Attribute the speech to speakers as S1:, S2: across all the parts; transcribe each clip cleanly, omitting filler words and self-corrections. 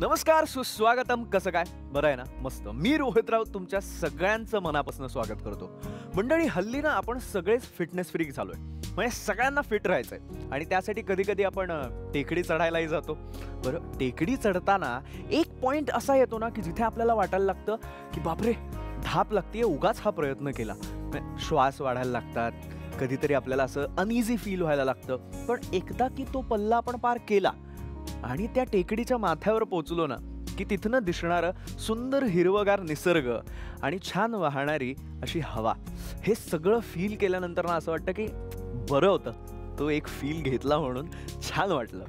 S1: नमस्कार, सुस्वागतम. कसं काय? बरं आहे ना? मस्त. मी रोहित राऊत तुमच्या सगळ्यांचं मनापासून स्वागत करतो. मंडळी, हल्ली ना आपण सगळेच फिटनेस फ्रीक झालोय. म्हणजे सगळ्यांना फिट राहायचंय आणि त्यासाठी कधी कधी आपण टेकडी चढायलाही जातो. बरं, टेकडी चढताना एक पॉइंट असा येतो ना की जिथे आपल्याला वाटायला लागतं की बापरे, धाप लागते, उगाच हा प्रयत्न केला. श्वास वाढायला लागतात, कधीतरी आपल्याला असं अनइझी फील व्हायला लागतं. पण एकदा की तो पल्ला आपण पार केला आणि त्या टेकडीच्या माथ्यावर पोचलो ना की तिथनं दिसणारं सुंदर हिरवगार निसर्ग आणि छान वाहणारी अशी हवा, हे सगळं फील केल्यानंतर ना असं वाटतं की बरं होतं, तो एक फील घेतला म्हणून छान वाटलं.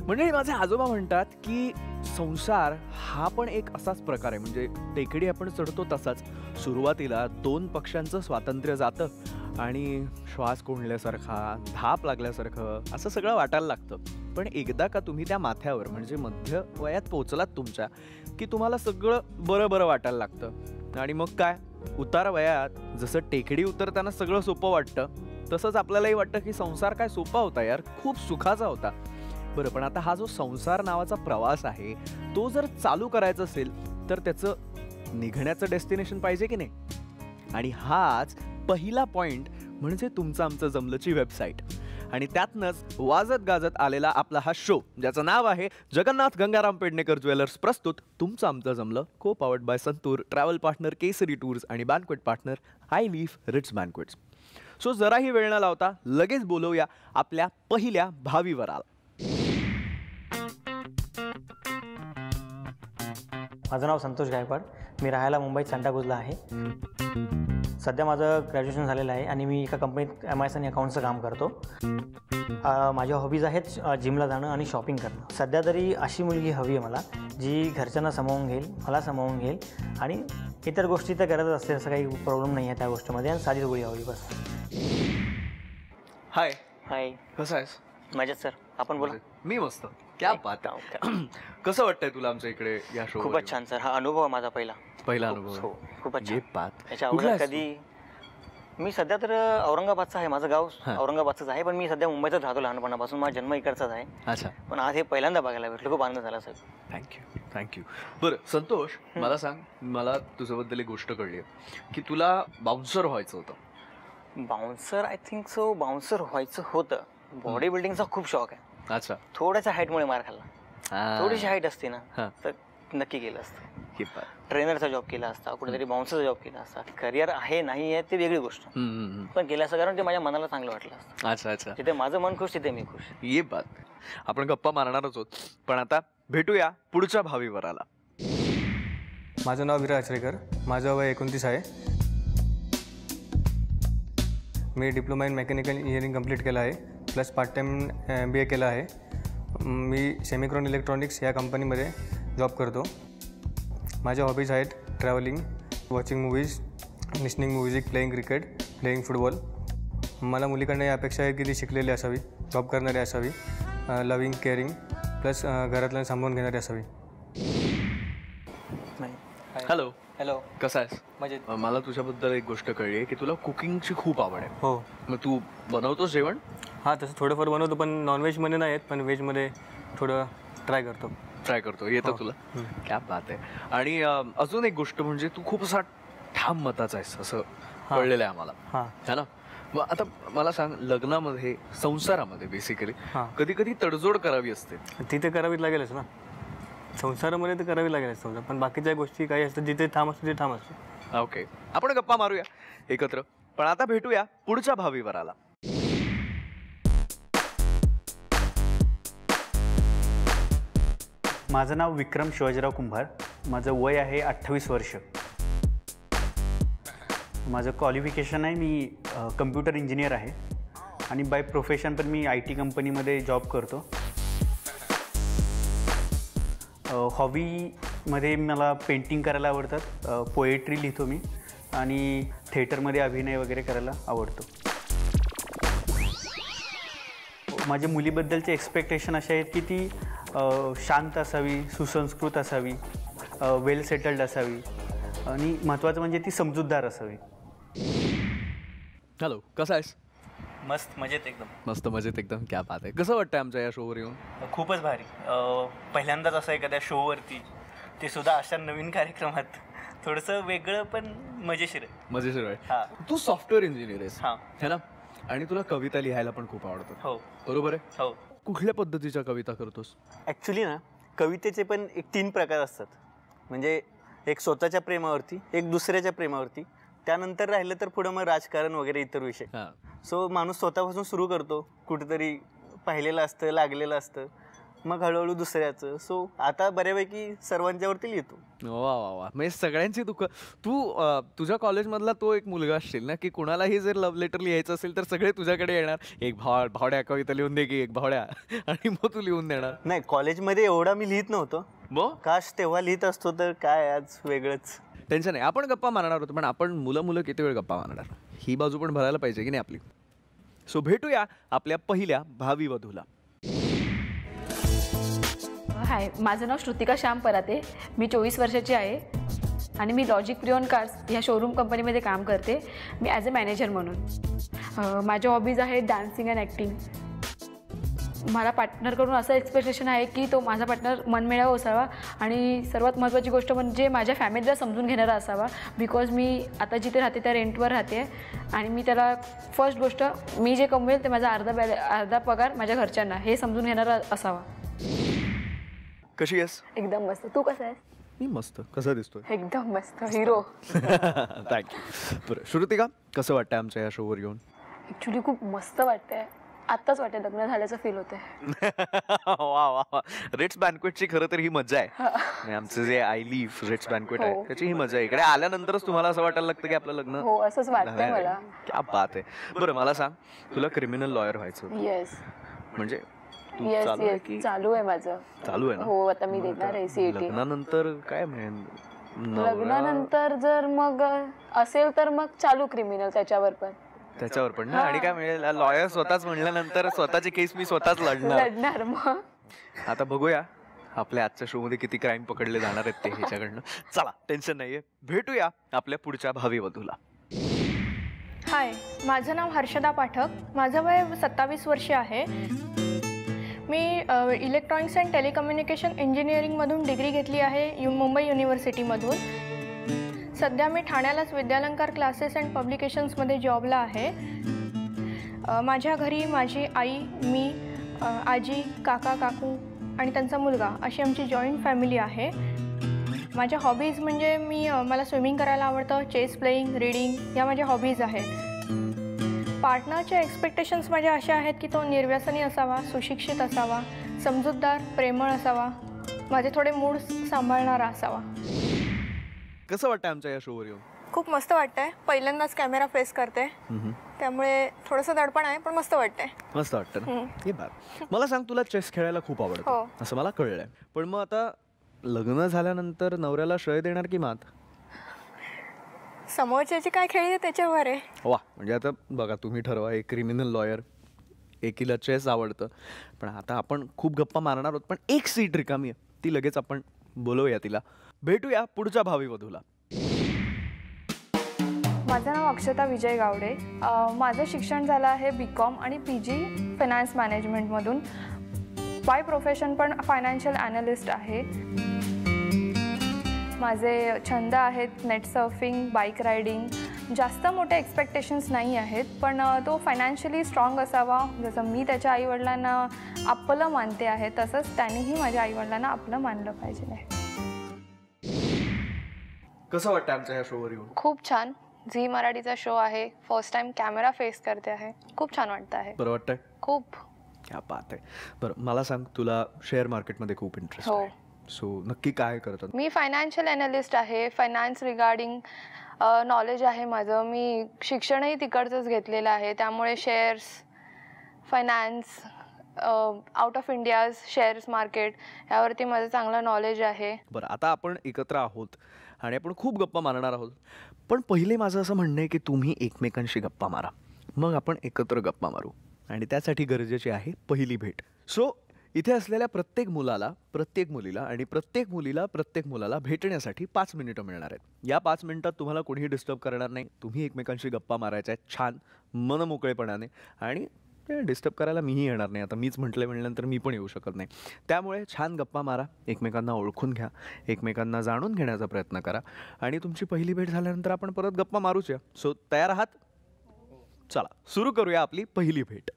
S1: म्हणजे माझे आजोबा म्हणतात की संसार हा पण एक असाच प्रकार आहे. म्हणजे टेकडी आपण चढतो तसाच सुरुवातीला 2 पक्षांचं स्वातंत्र्य जातं आणि श्वास कोंडल्यासारखा, धाप लागल्यासारखं असं सगळं वाटायला लागतं. पण एकदा का तुम्ही त्या माथ्यावर म्हणजे मध्य वयात पोहोचलात तुमच्या की तुम्हाला सगळं बरं बरं वाटायला लागतं. आणि मग काय, उतार वयात जसं टेकडी उतरताना सगळं सोपं वाटतं तसंच आपल्यालाही वाटतं की संसार काय सोपा होता यार, खूप सुखाचा होता. बरं, पण आता हा जो संसार नावाचा प्रवास आहे तो जर चालू करायचा असेल तर त्याचं निघण्याचं डेस्टिनेशन पाहिजे की नाही. आणि हाच पहिला पॉइंट म्हणजे तुमचं आमचं जमलंची वेबसाईट. आणि त्यातनंच वाजत गाजत आलेला आपला हा शो, ज्याचं नाव आहे जगन्नाथ गंगाराम पेडणेकर ज्वेलर्स प्रस्तुत तुमचं आमचं जमलं, co powered by Santoor, travel partner Kesari tours आणि banquet partner I leaf Ritz banquets. So जराही वेळ न लावता लगेच बोलवूया आपल्या पहिल्या भावी वराला.
S2: माझं नाव संतोष गायकवाड. मी राहायला मुंबईत सांताक्रूजला आहे. सध्या माझं ग्रॅज्युएशन झालेलं आहे आणि मी एका कंपनीत MIS आणि अकाउंटचं काम करतो. माझ्या हॉबीज आहेत जिमला जाणं आणि शॉपिंग करणं. सध्या तरी अशी मुलगी हवी आहे मला जी घरच्यांना सामावून घेईल, मला सामावून घेईल आणि इतर गोष्टी तर करत असते, असं काही प्रॉब्लेम नाही आहे त्या गोष्टीमध्ये. आणि साधी गोळी हवी बस.
S1: हाय.
S2: हाय,
S1: कसं आहेस?
S2: मजेत सर. आपण बोला.
S1: मी मस्त. क्या बात. कसं वाटतंय तुला आमच्या इकडे या शो?
S2: खूपच छान सर. हा अनुभव माझा पहिला अनुभव. हो, खूपच छान. याच्या अगोदर कधी मी सध्या तर औरंगाबादचं आहे, माझं गाव औरंगाबादचंच आहे, पण मी सध्या मुंबईतच राहतो लहानपणापासून. माझा जन्म इकडचाच आहे.
S1: अच्छा.
S2: पण आज हे पहिल्यांदा बघायला भेटलं, खूप आनंद झाला साहेब.
S1: थँक्यू. बरं संतोष, मला सांग, मला तुझ्याबद्दल एक गोष्ट कळली की तुला बाउन्सर व्हायचं होतं.
S2: Bouncer, I think so bouncer व्हायचं होतं. बॉडी बिल्डिंगचा खूप शौक आहे.
S1: अच्छा.
S2: थोड्याच्या हाईटमुळे मार खाल्ला. थोडीशी हाईट असते ना तर नक्की केलं असतं. ट्रेनरचा जॉब केला असता, कुठेतरी बाउन्सरचा जॉब केला असता. करिअर आहे नाही आहे ते वेगळी गोष्ट, पण केलं असं कारण ते माझ्या मनाला चांगलं वाटलं असतं.
S1: अच्छा अच्छा.
S2: तिथे माझं मन खुश, तिथे मी खुश.
S1: ये बात. आपण गप्पा मारणारच आहोत, पण आता भेटूया पुढच्या भावी वराला.
S3: माझं नाव विरा आचरेकर. माझं वय 29 आहे. मी diploma in mechanical engineering complete केलं आहे, प्लस पार्ट टाईम MBA केलं आहे. मी सेमिक्रॉन इलेक्ट्रॉनिक्स या कंपनीमध्ये जॉब करतो. माझ्या हॉबीज आहेत travelling, watching movies, listening music, playing cricket, playing football. मला मुलीकडनं अपेक्षा आहे की ती शिकलेली असावी, जॉब करणारी असावी, लविंग, केअरिंग, प्लस घरातल्या सांभाळून घेणारी असावी.
S1: हॅलो.
S2: हॅलो,
S1: कसा आहेस?
S2: म्हणजे
S1: मला तुझ्याबद्दल एक गोष्ट कळली आहे की तुला कुकिंगची खूप आवड आहे.
S3: हो.
S1: मग तू बनवतोस जेवण?
S3: हां, तसं थोडंफार बनवतो, पण नॉनव्हेजमध्ये नाही येत, पण व्हेजमध्ये थोडं ट्राय करतो. येतं तुला? क्या बात आहे. आणि अजून एक गोष्ट म्हणजे तू खूप असा ठाम मताचा आहेस असं कळलेलं आहे आम्हाला, है ना? मग आता मला सांग, लग्नामध्ये, संसारामध्ये बेसिकली कधी कधी तडजोड करावी असते. ती तर करावीच लागेलच ना, संसारामध्ये तर करावी लागेलच समजा, पण बाकीच्या गोष्टी काही असतात जिथे ठाम असतो ते ठाम असतो.
S1: ओके, आपण गप्पा मारूया एकत्र, पण आता भेटूया पुढच्या भावी वराला.
S4: माझं नाव विक्रम शिवाजीराव कुंभार. माझं वय आहे 28 वर्ष. माझं क्वालिफिकेशन आहे, मी कम्प्युटर इंजिनियर आहे आणि बाय प्रोफेशन पण मी IT कंपनीमध्ये जॉब करतो. हॉबीमध्ये मला पेंटिंग करायला आवडतात, पोएट्री लिहितो मी आणि थिएटरमध्ये अभिनय वगैरे करायला आवडतो. माझ्या मुलीबद्दलचे एक्सपेक्टेशन असे आहेत की ती शांत असावी, सुसंस्कृत असावी, वेल सेटल्ड असावी आणि महत्त्वाचं म्हणजे ती समजूतदार असावी.
S1: हॅलो, कसा आहेस?
S4: मस्त मजेत एकदम.
S1: मस्त मजेत एकदम. क्या बात आहे. कसं वाटतं आमच्या या शोवर येऊन?
S4: खूपच भारी. पहिल्यांदाच असं एखाद्या शोवरती, ते सुद्धा अशा नवीन कार्यक्रमात, थोडंसं वेगळं पण मजेशीर आहे.
S1: मजेशीर आहे.
S4: हां
S1: तू सॉफ्टवेअर इंजिनियर आहेस
S4: हां
S1: है ना, आणि तुला कविता लिहायला पण खूप आवडतं,
S4: हो
S1: बरोबर आहे?
S4: हो.
S1: कुठल्या पद्धतीच्या कविता करतोस?
S4: ॲक्च्युली ना, कवितेचे पण 3 प्रकार असतात. म्हणजे एक स्वतःच्या प्रेमावरती, एक दुसऱ्याच्या प्रेमावरती, त्यानंतर राहिलं तर पुढं मग राजकारण वगैरे इतर विषय.
S1: हां.
S4: सो माणूस स्वतःपासून सुरू करतो, कुठेतरी पाहिलेलं असतं, लागलेलं असतं, मग हळूहळू दुसऱ्याचं. सो आता बऱ्यापैकी सर्वांच्यावरती लिहितो.
S1: वा वा वा. म्हणजे सगळ्यांची तू तुझ्या कॉलेजमधला तो एक मुलगा असशील ना, की कुणालाही जर लव्ह लेटर लिहायचं असेल तर सगळे तुझ्याकडे येणार, एक भावड्या कविता लिहून दे की एक भावड्या, आणि मग तू लिहून देणार.
S4: नाही, कॉलेजमध्ये एवढा मी लिहित नव्हतो.
S1: मग
S4: काश तेव्हा लिहित असतो तर काय आज वेगळंच.
S1: टेन्शन नाही, आपण गप्पा मारणार होतो, पण आपण मुलं किती वेळ गप्पा मारणार, ही बाजू पण भरायला पाहिजे की नाही आपली. सो भेटूया आपल्या पहिल्या भावी वधूला.
S5: हाय, माझं नाव श्रुतिका श्याम पराते. मी 24 वर्षाची आहे आणि मी लॉजिक प्रिओन कार्स ह्या शोरूम कंपनीमध्ये काम करते. मी ॲज अ मॅनेजर म्हणून. माझ्या हॉबीज आहेत डान्सिंग अँड ॲक्टिंग. मला पार्टनरकडून असं एक्सपेक्टेशन आहे की तो माझा पार्टनर मनमिळावू असावा, आणि सर्वात महत्त्वाची गोष्ट म्हणजे माझ्या फॅमिलीला समजून घेणारा असावा. बिकॉज मी आता जिथे राहते त्या रेंटवर राहते, आणि मी त्याला फर्स्ट गोष्ट, मी जे कमवेल ते माझा अर्धा पगार माझ्या घरच्यांना, हे समजून घेणारा असावा.
S1: कशी आहेस?
S5: एकदम मस्त. तू कसं आहेस?
S1: मी मस्त. कसा दिसतोय?
S5: एकदम मस्त. हिरो.
S1: थँक्यू. बरं श्रुतिका, कसं वाटतं आमच्या या शोवर येऊन?
S5: ॲक्च्युली खूप मस्त वाटतंय. आत्ताच वाटतं लग्न झाल्याचं फील होतंय.
S1: वा वा वा. रेट्स बँक्वेटची खरं तर ही मजा आहे. आणि आमचं जे आय लीफ रेट्स बँक्वेट आहे त्याची ही मजा आहे. इकडे आल्यानंतरच तुम्हाला असं वाटायला लागतं की आपलं लग्न.
S5: हो, असंच वाटतंय मला.
S1: क्या बात आहे. बरं मला सांग, तुला क्रिमिनल लॉयर व्हायचं होतं.
S5: येस
S1: म्हणजे तू
S5: येस
S1: चालू आहे
S5: येस
S1: की
S5: चालू आहे माझं.
S1: चालू आहे ना?
S5: हो, आता मी देणार आहे CET.
S1: लग्नानंतर काय म्हणजे
S5: लग्नानंतर जर मग असेल तर मग चालू क्रिमिनल त्याच्यावर पण
S1: ना. आणि काय म्हणजे लॉयर स्वतःच म्हणल्यानंतर स्वतःची केस मी स्वतःच
S5: लढणार. मग
S1: आता बघूया आपल्या आजच्या शो मध्ये किती क्राईम पकडले जाणार आहेत ते ह्याच्याकडनं. चला, टेन्शन नाहीये, भेटूया आपल्या पुढच्या भावी वधूला.
S6: हाय, माझं नाव हर्षदा पाठक. माझं वय 27 वर्ष आहे. मी इलेक्ट्रॉनिक्स अँड टेलिकम्युनिकेशन इंजिनिअरिंगमधून डिग्री घेतली आहे मुंबई युनिव्हर्सिटीमधून. सध्या मी ठाण्यालाच विद्यालंकार क्लासेस अँड पब्लिकेशन्समध्ये जॉबला आहे. माझ्या घरी माझी आई, मी, आजी, काका, काकू आणि त्यांचा मुलगा अशी आमची जॉईंट फॅमिली आहे. माझ्या हॉबीज म्हणजे मला स्विमिंग करायला आवडतं, चेस प्लेईंग, रीडिंग या माझ्या हॉबीज आहेत. पार्टनरच्या एक्सपेक्टेशन्स माझ्या अशा आहेत की तो निर्व्यसनी असावा, सुशिक्षित असावा, समजूतदार, प्रेमळ असावा, माझे थोडे मूड सांभाळणारा असावा.
S1: कसं वाटतं आमच्या या शोवर येऊन?
S6: खूप मस्त वाटतंय. पहिल्यांदाच कॅमेरा फेस करते, त्यामुळे थोडंसं दडपण आहे, पण मस्त वाटतंय.
S1: मस्त वाटतं ना? हे बात. मला सांग, तुला चेस खेळायला खूप आवडतं
S6: हो.
S1: असं मला कळलंय, पण मग आता लग्न झाल्यानंतर नवऱ्याला श्रेय देणार की मात?
S6: समोरच्याची काय खेळी त्याच्यावर आहे.
S1: वा. म्हणजे आता बघा, तुम्ही ठरवा, एक क्रिमिनल लॉयर, एकीला चेस आवडतं. पण आता आपण खूप गप्पा मारणार आहोत, पण एक सीट रिकामी आहे, ती लगेच आपण बोलवूया तिला. भेटूया पुढच्या भावी वधूला.
S7: माझं नाव अक्षता विजय गावडे. माझं शिक्षण झालं आहे BCom आणि PG फायनान्स मॅनेजमेंटमधून. बाय प्रोफेशन पण फायनान्शियल ॲनालिस्ट आहे. माझे छंद आहेत नेट सर्फिंग, बाईक रायडिंग. जास्त मोठे एक्सपेक्टेशन्स नाही आहेत, पण तो फायनान्शियली स्ट्रॉंग असावा. जसं मी त्याच्या आईवडिलांना आपलं मानते आहे, तसंच त्यांनीही माझ्या आईवडिलांना आपलं मानलं पाहिजे.
S1: कसं वाटतं आमच्या या शोवर येऊन?
S7: खूप छान. झी मराठीचा शो आहे, फर्स्ट टाइम कॅमेरा फेस करते आहे. खूप छान वाटतं आहे.
S1: बरं वाटतंय?
S7: खूप.
S1: क्या बात आहे. बरं मला सांग, तुला शेअर मार्केटमध्ये खूप इंटरेस्ट
S7: हो.
S1: आहे, सो नक्की काय करतात?
S7: मी फायनान्शियल ॲनालिस्ट आहे. फायनान्स रिगार्डिंग नॉलेज आहे माझं. मी शिक्षणही तिकडचंच घेतलेलं आहे, त्यामुळे shares, finance, out of India's shares market यावरती माझं चांगलं नॉलेज आहे.
S1: बरं, आता आपण एकत्र आहोत आणि आपण खूप गप्पा मारणार आहोत, पण पहिले माझं असं म्हणणं आहे की तुम्ही एकमेकांशी गप्पा मारा, मग आपण एकत्र गप्पा मारू, आणि त्यासाठी गरजेची आहे पहिली भेट. सो इथे असलेल्या प्रत्येक मुलाला, प्रत्येक मुलीला आणि प्रत्येक मुलीला, प्रत्येक मुलाला भेटण्यासाठी 5 मिनिटं मिळणार आहेत. या 5 मिनिटात तुम्हाला कोणीही डिस्टर्ब करणार नाही. तुम्ही एकमेकांशी गप्पा मारायच्या आहेत छान मनमोकळेपणाने, आणि डिस्टर्ब करायला मीही येणार नाही. आता मीच म्हटलं म्हणल्यानंतर मी पण येऊ शकत नाही. त्यामुळे छान गप्पा मारा, एकमेकांना ओळखून घ्या, एकमेकांना जाणून घेण्याचा प्रयत्न करा, आणि तुमची पहिली भेट झाल्यानंतर आपण परत गप्पा मारूच या. सो तयार आहात? चला सुरू करूया आपली पहिली भेट.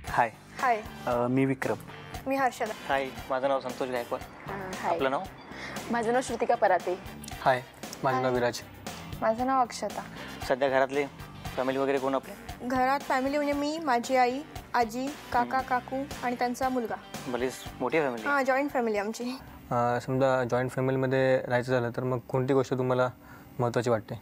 S4: हाय,
S6: हाय,
S4: मी विक्रम.
S6: मी हर्षदा.
S2: हाय, माझं नाव संतोष गायकवाड. आपलं नाव?
S5: माझं नाव श्रुतिका पराते.
S3: हाय, माझं नाव विराज.
S7: माझं नाव अक्षता.
S2: सध्या घरातले फॅमिली वगैरे कोण आपले?
S6: घरात फॅमिली म्हणजे मी, माझी आई, आजी, काका, काकू आणि त्यांचा मुलगा.
S2: बरीच मोठी फॅमिली.
S6: हां, जॉईंट फॅमिली आमची.
S3: समजा जॉईंट फॅमिलीमध्ये राहायचं झालं तर मग कोणती गोष्ट तुम्हाला महत्त्वाची वाटते?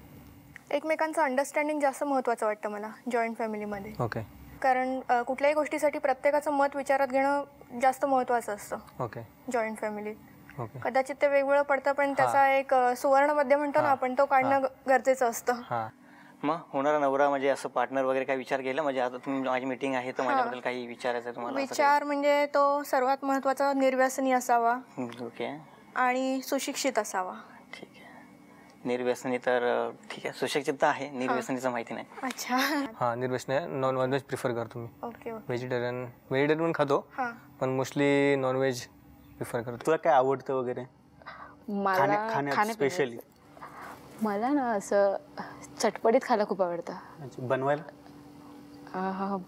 S6: एकमेकांचं अंडरस्टँडिंग जास्त महत्त्वाचं वाटतं मला जॉईंट फॅमिलीमध्ये.
S3: ओके.
S6: कारण कुठल्याही गोष्टीसाठी प्रत्येकाचं मत विचारात घेणं जास्त महत्त्वाचं असतं
S3: ओके.
S6: जॉईंट फॅमिलीत.
S3: ओके.
S6: कदाचित ते वेगवेगळं पडतं, पण त्याचा एक सुवर्ण मध्य म्हणतो ना आपण, तो काढणं गरजेचं असतं.
S2: हां. मग होणारा नवरा म्हणजे असं पार्टनर वगैरे काही विचार केला? म्हणजे आता तुम्ही, माझी मीटिंग आहे तर माझ्याबद्दल काही विचारायचं तुम्हाला?
S6: विचार म्हणजे तो सर्वात महत्त्वाचा निर्व्यसनी असावा.
S2: ओके.
S6: आणि सुशिक्षित असावा.
S2: ठीक आहे. निर्व्यसनी तर ठीक आहे, सुशिक्षित तर आहे, निर्व्यसनीचं माहिती नाही.
S6: अच्छा.
S3: हां, निर्व्यसनी. नॉनव्हेज प्रिफर करतो मी.
S6: ओके.
S3: व्हेजिटेरियन पण खातो,
S6: हां.
S3: पण मोस्टली नॉनव्हेज प्रिफर करतो.
S4: तुला काय आवडतं वगैरे
S5: मला
S4: खाण्यात स्पेशली?
S5: मला ना असं चटपटीत खायला खूप आवडतं.
S4: बनवायला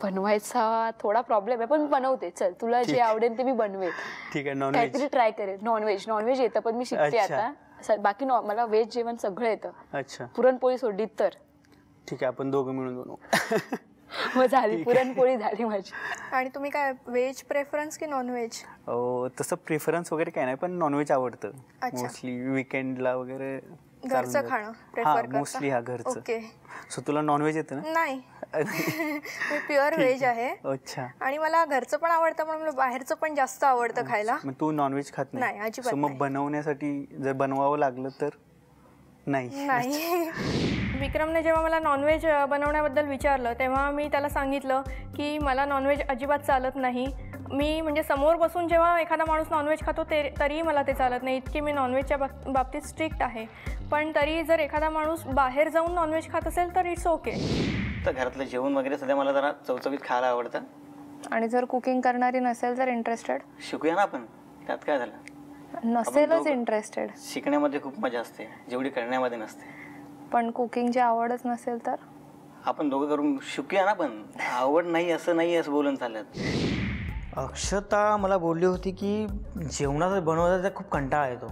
S5: बनवायचा थोडा प्रॉब्लेम आहे, पण बनवते. चल, तुला जे आवडेल ते मी बनवेल.
S4: ठीक आहे. नॉनव्हेज
S5: काहीतरी ट्राय करेल. नॉनव्हेज येतं, पण मी शिकते आता. बाकी मला व्हेज जेवण सगळं येतं.
S4: अच्छा.
S5: पुरणपोळी सोडली तर.
S4: ठीक आहे, आपण दोघं मिळून बनवू.
S5: मग झाली, पुरणपोळी झाली माझी.
S6: आणि तुम्ही काय व्हेज प्रेफरन्स की नॉनव्हेज?
S4: तसं प्रेफरन्स वगैरे काय नाही, पण नॉनव्हेज आवडतं
S6: अच्छा.
S4: मोस्टली. वीकेंडला वगैरे
S6: घरचं खाणं प्रेफर करता?
S4: मोस्टली हा घरचं.
S6: ओके.
S4: सो तुला नॉनव्हेज येतं ना?
S6: नाही, मी प्युअर व्हेज आहे.
S4: अच्छा.
S6: आणि मला घरचं पण आवडतं, पण मला बाहेरचं पण जास्त आवडतं खायला.
S4: मग तू नॉनव्हेज खात
S6: नाही, अजिबात
S4: मग बनवण्यासाठी जर बनवावं लागलं तर?
S6: नाही. विक्रमने जेव्हा मला नॉनव्हेज बनवण्याबद्दल विचारलं तेव्हा मी त्याला सांगितलं की मला नॉनव्हेज अजिबात चालत नाही. मी म्हणजे समोर बसून जेव्हा एखादा माणूस नॉनव्हेज खातो तरीही मला ते चालत नाही, इतकी मी नॉनव्हेजच्या बाबतीत स्ट्रिक्ट आहे. पण तरी जर एखादा माणूस बाहेर जाऊन नॉनव्हेज खात असेल तर इट्स ओके.
S2: तर घरातलं जेवण वगैरे सध्या मला जरा चवचवीत खायला आवडतं.
S7: आणि जर कुकिंग करणारी नसेल तर इंटरेस्टेड?
S2: शिकूया ना आपण, त्यात काय झालं.
S7: नसेलच इंटरेस्टेड?
S2: शिकण्यामध्ये खूप मजा असते जेवढी करण्यामध्ये नसते.
S7: पण कुकिंगची आवडच नसेल तर?
S2: आपण दोघं करून शिकूया ना. पण आवड नाही असं नाही असं बोलून चालत. अक्षता मला बोलली होती की जेवणाचं बनवता खूप कंटाळा येतो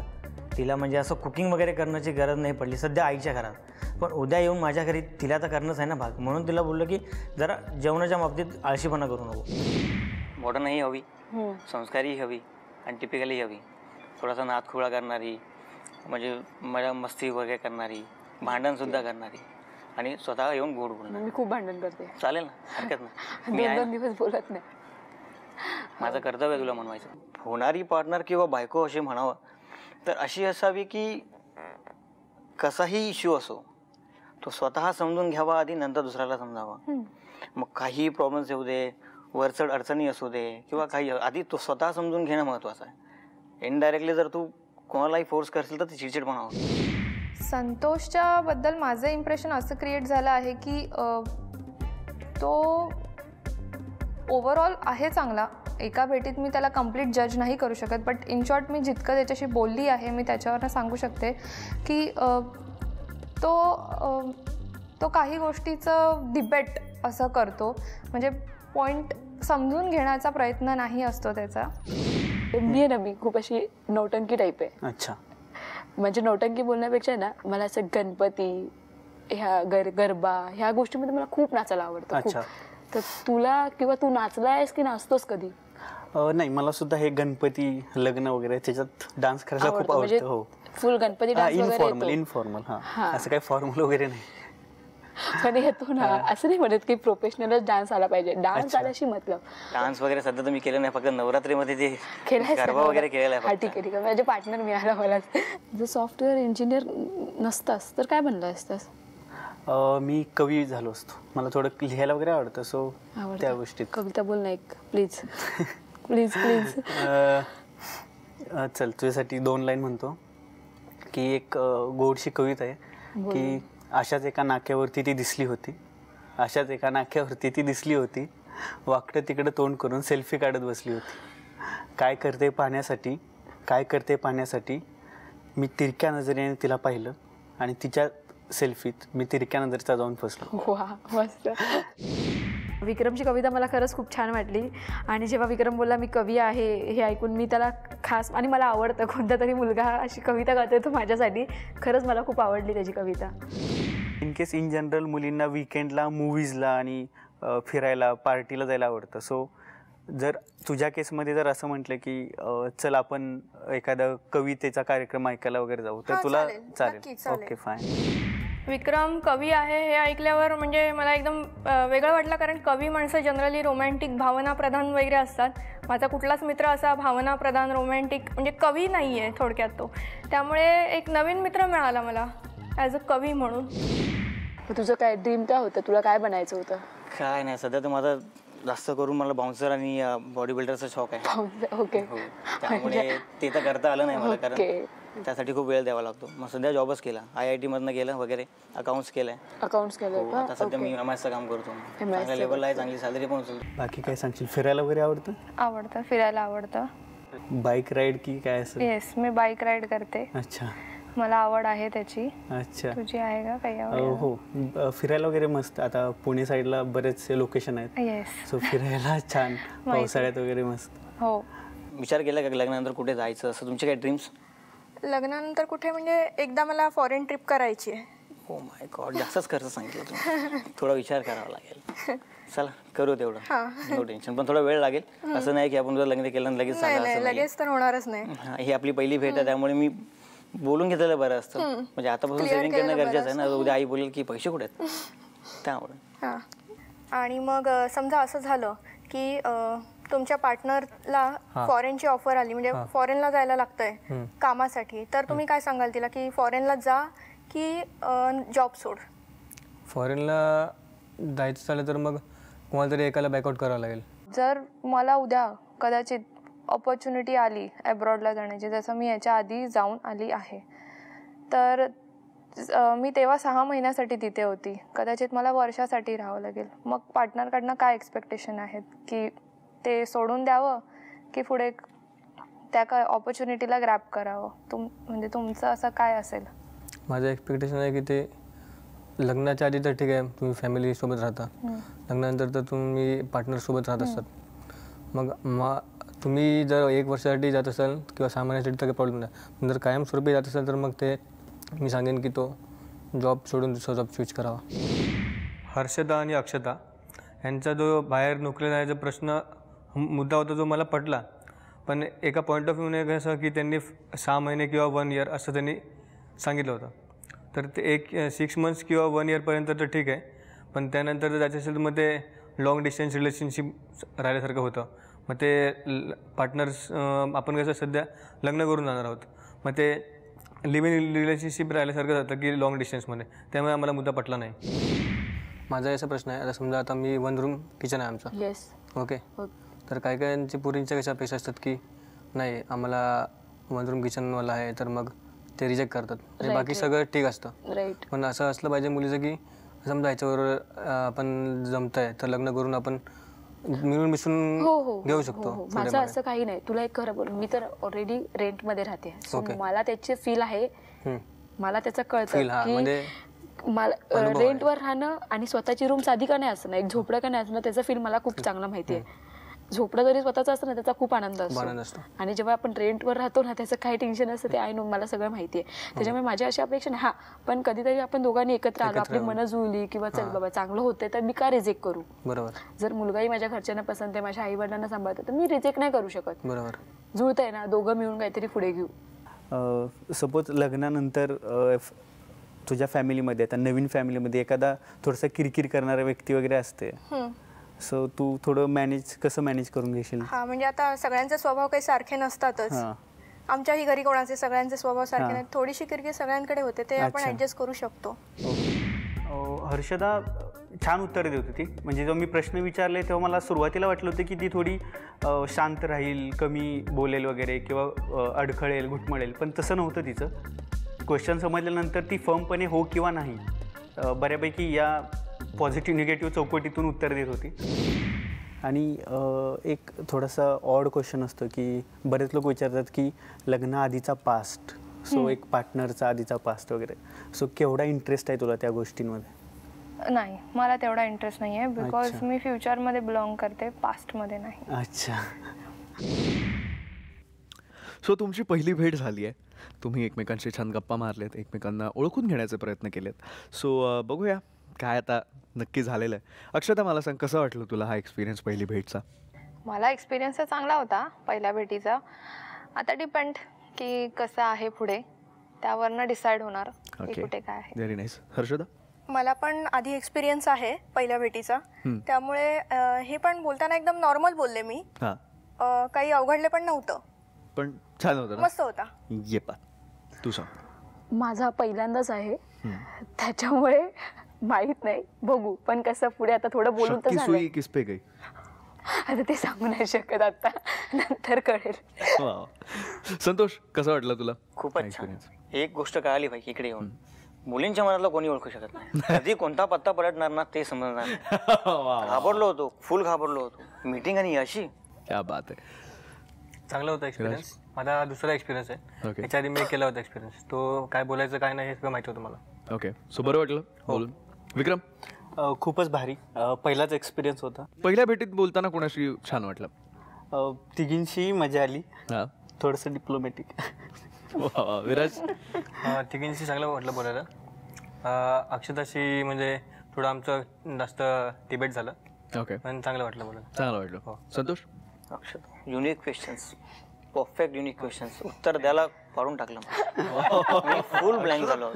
S2: तिला. म्हणजे असं कुकिंग वगैरे करण्याची गरज नाही पडली सध्या आईच्या घरात, पण उद्या येऊन माझ्या घरी तिला तर करणंच आहे ना भाग. म्हणून तिला बोललं की जरा जेवणाच्या बाबतीत आळशीपणा करू नको. मॉडर्नही हवी, संस्कारही हवी आणि टिपिकली हवी. थोडासा नादखुळा करणारी, म्हणजे मला मस्ती वगैरे करणारी, भांडणसुद्धा करणारी, आणि स्वतः येऊन गोड बोलणार.
S5: मी खूप भांडण करते.
S2: चालेल ना, हरकत नाही. मी
S5: 2 दिवस बोलत नाही.
S2: माझं कर्तव्य तुला म्हणवायचं. होणारी पार्टनर किंवा बायको अशी म्हणावं तर अशी असावी की कसाही इश्यू असो तो स्वतः समजून घ्यावा आधी, नंतर दुसऱ्याला समजावा. मग काही प्रॉब्लेम्स येऊ दे, वरचढ अडचणी असू दे किंवा काही, आधी तो स्वतः समजून घेणं महत्त्वाचं आहे. इनडायरेक्टली जर तू कोणालाही फोर्स करशील तर ते चिडचिडपणा होतं.
S7: संतोषच्या बद्दल माझं इम्प्रेशन असं क्रिएट झालं आहे की तो ओव्हरऑल आहे चांगला. एका भेटीत मी त्याला कम्प्लीट जज नाही करू शकत, बट इन शॉर्ट मी जितकं त्याच्याशी बोलली आहे मी त्याच्यावरनं सांगू शकते की तो काही गोष्टीचं डिबेट असं करतो. म्हणजे पॉईंट समजून घेण्याचा प्रयत्न नाही असतो त्याचा.
S5: मी आहे ना, मी खूप अशी नौटंकी टाईप आहे.
S4: अच्छा.
S5: म्हणजे नौटंकी बोलण्यापेक्षा ना मला असं गणपती, ह्या गरबा, ह्या गोष्टीमध्ये मला खूप नाचायला आवडतं. खूप. तर तुला किंवा तू नाचला आहेस की नाचतोस कधी?
S4: नाही, मला सुद्धा हे गणपती, लग्न वगैरे त्याच्यात डान्स करायला खूप आवडतं. हो,
S5: फुल गणपती डान्स वगैरे.
S4: इनफॉर्मल. हा, असं काही फॉर्मल वगैरे नाही.
S5: पण येतो ना, असं नाही म्हणत की प्रोफेशनलच डान्स आला पाहिजे. डान्स आल्याशी मतलब.
S2: डान्स वगैरे सध्या तर मी केलं नाही, फक्त नवरात्रीमध्ये ते
S5: केलंय,
S2: गरबा वगैरे केलेला आहे.
S5: हा, ठीक आहे, ठीक आहे. माझे पार्टनर मिळाला मला. जर सॉफ्टवेअर इंजिनियर नसतास तर काय बनला असतास?
S4: मी कवी झालो असतो. मला थोडं लिहायला वगैरे आवडतं, सो त्या गोष्टीत.
S5: कविता बोल ना एक प्लीज. Please please.
S4: चल तुझ्यासाठी 2 लाईन म्हणतो की एक गोडशी कविता आहे की अशाच एका नाक्यावरती ती दिसली होती, अशाच एका नाक्यावरती ती दिसली होती, वाकडं तिकडं तोंड करून सेल्फी काढत बसली होती. काय करते पाहण्यासाठी, काय करते पाहण्यासाठी मी तिरक्या नजरेने तिला पाहिलं आणि तिच्या सेल्फीत मी तिरक्या नजरेचा जाऊन फसलो.
S5: वा मस्त. विक्रमची कविता मला खरंच खूप छान वाटली आणि जेव्हा विक्रम बोलला मी कवी आहे हे ऐकून मी त्याला खास, आणि मला आवडतं कोणता तरी मुलगा अशी कविता गातोय तो माझ्यासाठी, खरंच मला खूप आवडली त्याची कविता.
S4: इन केस इन जनरल मुलींना विकेंडला मूवीजला आणि फिरायला पार्टीला जायला आवडतं. सो जर तुझ्या केसमध्ये जर असं म्हटलं की चल आपण एखादा कवितेचा कार्यक्रम ऐकायला वगैरे जाऊ तर तुला चालेल? Okay fine.
S6: विक्रम कवी आहे हे ऐकल्यावर म्हणजे मला एकदम वेगळं वाटलं, कारण कवी माणसं जनरली रोमॅन्टिक भावनाप्रधान वगैरे असतात. माझा कुठलाच मित्र असा भावनाप्रधान रोमॅन्टिक म्हणजे कवी नाही आहे थोडक्यात तो. त्यामुळे एक नवीन मित्र मिळाला मला ॲज अ कवी म्हणून.
S5: तुझं काय ड्रीम काय होतं, तुला काय बनायचं होतं?
S2: काय नाही, सध्या तर माझा जास्त करून मला बाउन्सर आणि बॉडी बिल्डरचा शौक आहे.
S5: ओके.
S2: त्यामुळे ते तर करता आलं नाही मला, कारण त्यासाठी खूप वेळ द्यावा लागतो. मग सध्या जॉबच केला, IIT मधनं केलं वगैरे, अकाउंट्स केलंय. आता सध्या मी MISचं काम करतो, चांगल्या लेवलला आहे, चांगली सॅलरी पण उचलतो.
S4: बाकी काय सांगशील? फिरायला वगैरे आवडतं?
S7: आवडतं, फिरायला आवडतं.
S4: बाईक राईड की काय असं?
S7: येस, मी बाईक राईड करते.
S4: अच्छा,
S7: मला आवड आहे त्याची.
S4: अच्छा.
S7: तुझी आहे का काही आवड?
S4: हो, फिरायला वगैरे मस्त. आता पुणे साईडला बरेचसे लोकेशन आहेत.
S7: येस.
S4: सो फिरायला छान, पावसाळ्यात वगैरे मस्त.
S7: हो.
S2: विचार केला का लग्नानंतर कुठे जायचं असं, तुमचे काय ड्रीम्स?
S6: लग्नानंतर कुठे म्हणजे एकदा मला फॉरेन ट्रिप करायची आहे.
S2: हो माय गॉड, जास्तच खर्च सांगितलं तुम्ही. थोडा विचार करावा लागेल. चला करू तेवढं, नो टेन्शन. पण थोडा वेळ लागेल. असं नाही की आपण जर लग्न केलं आणि लगेच झालं असं.
S6: लगेच तर होणारच नाही.
S2: ही आपली पहिली भेट आहे, त्यामुळे मी बोलून घेतलेलं बरं असतं. म्हणजे आतापासून सेव्हिंग करणं गरजेचं आहे ना. उद्या आई बोलेल की पैसे कुठे आहेत, त्यामुळे.
S6: आणि मग समजा असं झालं की तुमच्या पार्टनरला फॉरेनची ऑफर आली, म्हणजे फॉरेनला जायला लागतंय कामासाठी, तर तुम्ही काय सांगाल तिला की फॉरेनला जा की जॉब सोड?
S3: फॉरेनला जायचं झालं तर मग कोणाला तरी एकाला बॅकआउट करावं लागेल.
S7: जर मला उद्या कदाचित ऑपॉर्च्युनिटी आली ॲब्रॉडला जाण्याची, जसं मी याच्या आधी जाऊन आली आहे, तर मी तेव्हा 6 महिन्यासाठी तिथे होती. कदाचित मला वर्षासाठी राहावं लागेल. मग पार्टनरकडनं काय एक्सपेक्टेशन आहेत की ते सोडून द्यावं की पुढे त्या काय ऑपॉर्च्युनिटीला ग्रॅब करावं? म्हणजे तुमचं असं काय असेल?
S3: माझं एक्सपेक्टेशन आहे की ते लग्नाच्या आधी तर ठीक आहे, तुम्ही फॅमिलीसोबत राहता, लग्नानंतर तर तुम्ही पार्टनरसोबत राहत असतात. मग तुम्ही जर 1 वर्षासाठी जात असाल किंवा 6 महिन्यासाठी तर काही प्रॉब्लेम नाही. पण जर कायमस्वरूपी जात असाल तर मग ते मी सांगेन की तो जॉब सोडून दुसरा जॉब स्विच करावा. हर्षदा आणि अक्षता यांचा जो बाहेर नोकरी जाण्याचा प्रश्न मुद्दा होता जो मला पटला, पण एका पॉईंट ऑफ व्ह्यूने कसं की त्यांनी 6 महिने किंवा 1 इयर असं त्यांनी सांगितलं होतं. तर ते 6 मंथ्स किंवा 1 इयरपर्यंत तर ठीक आहे, पण त्यानंतर जर जायचं असेल तर मग ते लॉंग डिस्टन्स रिलेशनशिप राहिल्यासारखं होतं. मग ते पार्टनर्स आपण कसं सध्या लग्न करून जाणार आहोत, मग ते लिव्ह इन रिलेशनशिप राहिल्यासारखं जातं की लॉंग डिस्टन्समध्ये. त्यामुळे आम्हाला मुद्दा पटला नाही. माझा असा प्रश्न आहे, आता समजा आता मी 1 रूम किचन आहे आमचं.
S5: येस.
S3: ओके. तर काही काहींची पुरींच्या कशा अपेक्षा असतात की नाही आम्हाला 1 रूम किचनवाला आहे, तर मग ते रिजेक्ट करतात. म्हणजे बाकी सगळं ठीक असतं,
S5: राईट.
S3: पण असं असलं पाहिजे मुलीचं की समजा ह्याच्याबरोबर आपण जमत आहे तर लग्न करून आपण मिळून मिसळून घेऊ शकतो.
S5: माझं असं काही नाही. तुला एक खरं बोल, मी तर ऑलरेडी रेंटमध्ये राहते, सो मला त्याचे फील आहे, मला त्याचं कळतं की मला रेंटवर राहणं आणि स्वतःची रूम साधी का नाही असणं, एक झोपडं का नाही असणं, त्याचं फील मला खूप चांगलं माहिती आहे. झोपडं जरी स्वतःचं असतं ना त्याचा खूप आनंद असतो, आणि जेव्हा आपण रेंटवर राहतो ना त्याचं काही टेन्शन असतं ते नो मला सगळं माहिती आहे. त्याच्यामुळे माझ्या अशी अपेक्षा नाही. पण कधीतरी आपण दोघांनी एकत्र आलो, आपली मनं जुळली किंवा चल बाबा चांगलं होतंय तर मी का रिजेक्ट करू?
S3: बरोबर.
S5: जर मुलगाही माझ्या घरच्यांना पसंत आहे, माझ्या आई वडिलांना सांभाळतं, तर मी रिजेक्ट नाही करू शकत.
S3: बरोबर.
S5: जुळतंय ना, दोघं मिळून काहीतरी पुढे घेऊ.
S4: सपोज लग्नानंतर तुझ्या फॅमिलीमध्ये, आता नवीन फॅमिलीमध्ये एखादा थोडासा किरकिर करणारा व्यक्ती वगैरे असते, सो तू थोडं कसं मॅनेज करून घेशील?
S6: म्हणजे आता सगळ्यांचे स्वभाव काही सारखे नसतातच. आमच्याही घरी कोणाचे सगळ्यांचे स्वभाव सारखे नाहीत. थोडीशी किरकिर सगळ्यांकडे होते, ते आपण ऍडजस्ट करू शकतो.
S4: हर्षदा, छान उत्तरं देत होती. म्हणजे जेव्हा मी प्रश्न विचारले तेव्हा मला सुरुवातीला वाटलं होतं की ती थोडी शांत राहील, कमी बोलेल वगैरे किंवा अडखळेल, घुटमळेल, पण तसं नव्हतं तिचं. क्वेश्चन समजल्यानंतर ती फर्मपणे हो किंवा नाही बऱ्यापैकी या पॉझिटिव्ह निगेटिव्ह चौकटीतून उत्तर देत होती. आणि एक थोडासा ऑड क्वेश्चन असतो की बरेच लोक विचारतात की लग्नाआधीचा पास्ट, सो एक पार्टनरचा आधीचा पास्ट वगैरे, सो केवढा इंटरेस्ट आहे तुला त्या गोष्टींमध्ये?
S7: नाही, मला तेवढा इंटरेस्ट नाही आहे, बिकॉज मी फ्युचरमध्ये बिलॉंग करते, पास्टमध्ये नाही.
S4: अच्छा.
S1: सो तुमची पहिली भेट झाली आहे, तुम्ही एकमेकांशी छान गप्पा मारलेत, एकमेकांना ओळखून घेण्याचे प्रयत्न केलेत. सो बघूया काय आता नक्की झालेलं आहे. अक्षता, मला सांग, कसं वाटलं तुला हा एक्सपिरियन्स पहिली भेटचा?
S7: मला एक्सपिरियन्स चांगला होता पहिल्या भेटीचा. आता डिपेंड की कसं आहे पुढे, त्यावरनं डिसाईड होणार की कुठे काय आहे.
S1: Very nice. हर्षदा?
S6: मला पण आधी एक्सपिरियन्स आहे पहिल्या भेटीचा, त्यामुळे हे पण बोलताना एकदम नॉर्मल बोलले मी. काही अवघडले पण नव्हतं,
S1: पण छान होतं,
S6: मस्त होता.
S1: ये पा, तू सांग.
S5: माझा पहिल्यांदाच आहे, त्याच्यामुळे माहीत नाही, बघू. पण कसं पुढे आता थोडं बोलून तर
S1: सुई किस पे गई?
S5: आता ते सांगू नाही शकत, आता नंतर कळेल.
S1: संतोष, कसं वाटलं तुला?
S2: खूपच छान. एक गोष्ट कळाली भाई, इकडे येऊन मुलींच्या मनातला कोणी ओळखू शकत नाही. कधी कोणता पत्ता पलटणार ना ते समजणार. घाबरलो होतो, फुल घाबरलो होतो. मीटिंग आणि अशी.
S1: क्या बात आहे.
S3: चांगला होता एक्सपिरियन्स. माझा दुसरा एक्सपिरियन्स आहे. याच्या आधी मी केला होता एक्सपिरियन्स. तो काय बोलायचं काय नाही हे सगळं माहिती होतं मला.
S1: ओके, सो बरं वाटलं बोलून. विक्रम?
S4: खूपच भारी. पहिलाच एक्सपिरियन्स होता.
S1: पहिल्या भेटीत बोलताना कोणाशी छान वाटलं?
S4: तिघींशी मजा आली. थोडंसं डिप्लोमॅटिक.
S1: विराज?
S3: तिघींशी चांगलं वाटलं बोलायला. अक्षताशी म्हणजे थोडं आमचं जास्त डिबेट झालं.
S1: ओके,
S3: पण चांगलं वाटलं बोलायला.
S1: चांगलं वाटलं. Santosh?
S2: Akshata unique questions, perfect unique questions. उत्तर द्यायला पाडून टाकलं. फुल ब्लँक झालो.